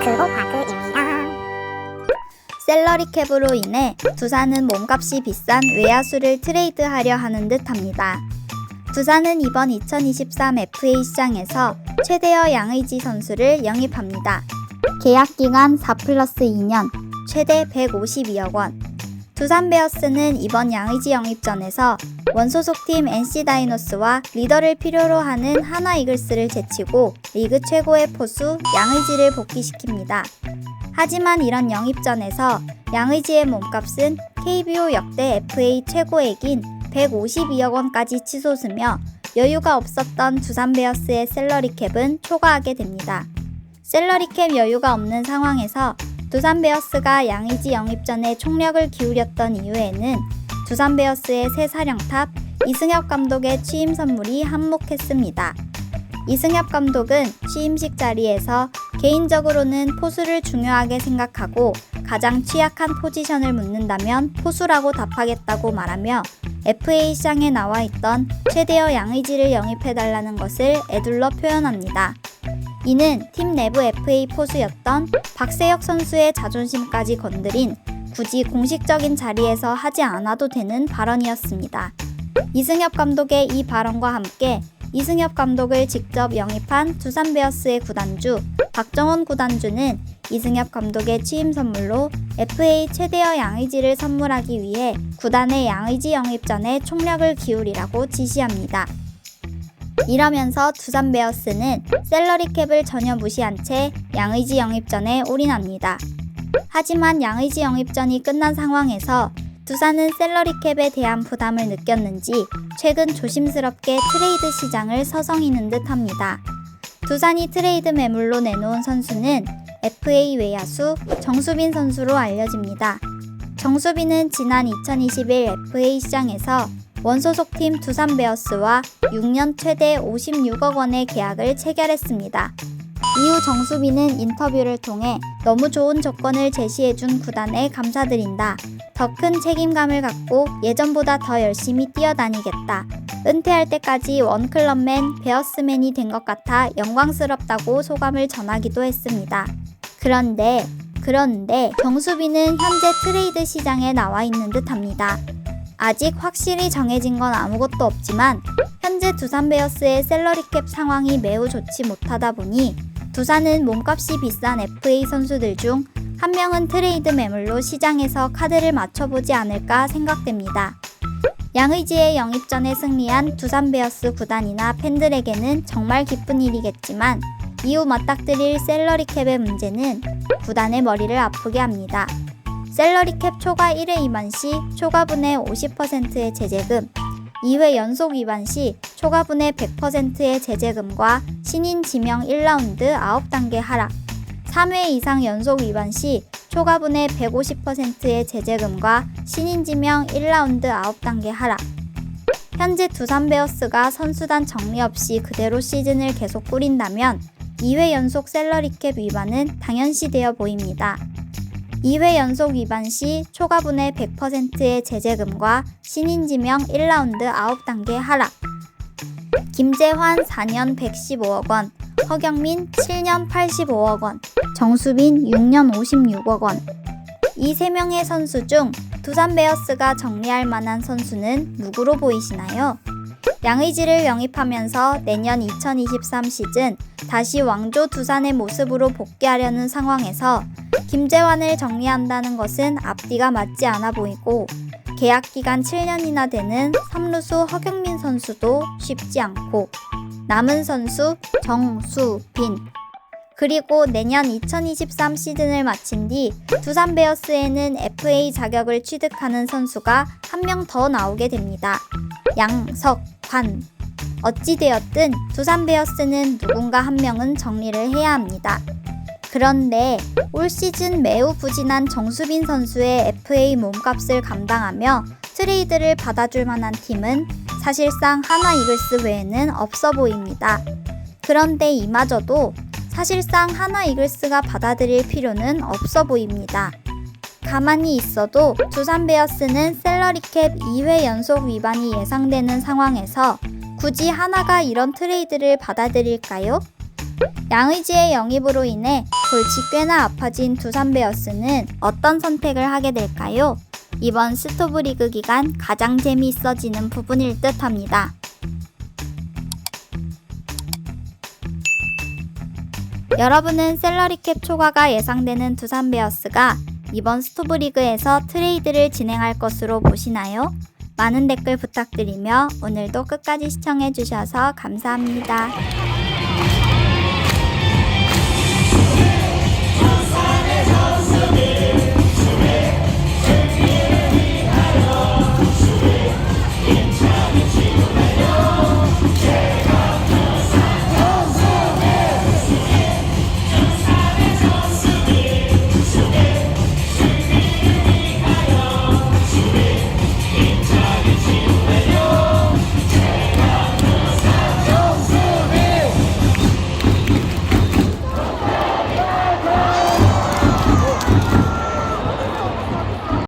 크로파크입니다. 셀러리 캡으로 인해 두산은 몸값이 비싼 외야수를 트레이드하려 하는 듯합니다. 두산은 이번 2023 FA 시장에서 최대어 양의지 선수를 영입합니다. 계약기간 4+2년, 최대 152억 원. 두산 베어스는 이번 양의지 영입전에서 원소속팀 NC 다이노스와 리더를 필요로 하는 하나 이글스를 제치고 리그 최고의 포수 양의지를 복귀시킵니다. 하지만 이런 영입전에서 양의지의 몸값은 KBO 역대 FA 최고액인 152억 원까지 치솟으며 여유가 없었던 두산 베어스의 셀러리 캡은 초과하게 됩니다. 셀러리 캡 여유가 없는 상황에서 두산 베어스가 양의지 영입전에 총력을 기울였던 이유에는 두산 베어스의 새 사령탑 이승엽 감독의 취임 선물이 한몫했습니다. 이승엽 감독은 취임식 자리에서 개인적으로는 포수를 중요하게 생각하고 가장 취약한 포지션을 묻는다면 포수라고 답하겠다고 말하며 FA 시장에 나와 있던 최대어 양의지를 영입해달라는 것을 에둘러 표현합니다. 이는 팀 내부 FA 포수였던 박세혁 선수의 자존심까지 건드린 굳이 공식적인 자리에서 하지 않아도 되는 발언이었습니다. 이승엽 감독의 이 발언과 함께 이승엽 감독을 직접 영입한 두산 베어스의 구단주 박정원 구단주는 이승엽 감독의 취임 선물로 FA 최대어 양의지를 선물하기 위해 구단의 양의지 영입전에 총력을 기울이라고 지시합니다. 이러면서 두산 베어스는 셀러리 캡을 전혀 무시한 채 양의지 영입전에 올인합니다. 하지만 양의지 영입전이 끝난 상황에서 두산은 셀러리 캡에 대한 부담을 느꼈는지 최근 조심스럽게 트레이드 시장을 서성이는 듯합니다. 두산이 트레이드 매물로 내놓은 선수는 FA 외야수 정수빈 선수로 알려집니다. 정수빈은 지난 2021 FA 시장에서 원소속팀 두산 베어스와 6년 최대 56억 원의 계약을 체결했습니다. 이후 정수빈은 인터뷰를 통해 너무 좋은 조건을 제시해준 구단에 감사드린다. 더 큰 책임감을 갖고 예전보다 더 열심히 뛰어다니겠다. 은퇴할 때까지 원클럽맨, 베어스맨이 된 것 같아 영광스럽다고 소감을 전하기도 했습니다. 그런데 정수빈은 현재 트레이드 시장에 나와 있는 듯합니다. 아직 확실히 정해진 건 아무것도 없지만 현재 두산 베어스의 셀러리 캡 상황이 매우 좋지 못하다 보니 두산은 몸값이 비싼 FA 선수들 중 한 명은 트레이드 매물로 시장에서 카드를 맞춰보지 않을까 생각됩니다. 양의지의 영입전에 승리한 두산 베어스 구단이나 팬들에게는 정말 기쁜 일이겠지만 이후 맞닥뜨릴 셀러리 캡의 문제는 구단의 머리를 아프게 합니다. 셀러리 캡 초과 1회 위반 시 초과분의 50%의 제재금, 2회 연속 위반 시 초과분의 100%의 제재금과 신인 지명 1라운드 9단계 하락, 3회 이상 연속 위반 시 초과분의 150%의 제재금과 신인 지명 1라운드 9단계 하락. 현재 두산 베어스가 선수단 정리 없이 그대로 시즌을 계속 꾸린다면 2회 연속 셀러리 캡 위반은 당연시되어 보입니다. 2회 연속 위반 시 초과분의 100%의 제재금과 신인 지명 1라운드 9단계 하락. 김재환 4년 115억 원, 허경민 7년 85억 원, 정수빈 6년 56억 원. 이 3명의 선수 중 두산 베어스가 정리할 만한 선수는 누구로 보이시나요? 양의지를 영입하면서 내년 2023 시즌 다시 왕조 두산의 모습으로 복귀하려는 상황에서 김재환을 정리한다는 것은 앞뒤가 맞지 않아 보이고 계약 기간 7년이나 되는 3루수 허경민 선수도 쉽지 않고 남은 선수 정수빈 그리고 내년 2023 시즌을 마친 뒤 두산 베어스에는 FA 자격을 취득하는 선수가 한 명 더 나오게 됩니다. 양석환. 어찌되었든 두산 베어스는 누군가 한 명은 정리를 해야 합니다. 그런데 올 시즌 매우 부진한 정수빈 선수의 FA 몸값을 감당하며 트레이드를 받아줄 만한 팀은 사실상 하나 이글스 외에는 없어 보입니다. 그런데 이마저도 사실상 하나 이글스가 받아들일 필요는 없어 보입니다. 가만히 있어도 두산 베어스는 셀러리 캡 2회 연속 위반이 예상되는 상황에서 굳이 하나가 이런 트레이드를 받아들일까요? 양의지의 영입으로 인해 골치 꽤나 아파진 두산 베어스는 어떤 선택을 하게 될까요? 이번 스토브리그 기간 가장 재미있어지는 부분일 듯 합니다. 여러분은 셀러리캡 초과가 예상되는 두산 베어스가 이번 스토브리그에서 트레이드를 진행할 것으로 보시나요? 많은 댓글 부탁드리며 오늘도 끝까지 시청해주셔서 감사합니다.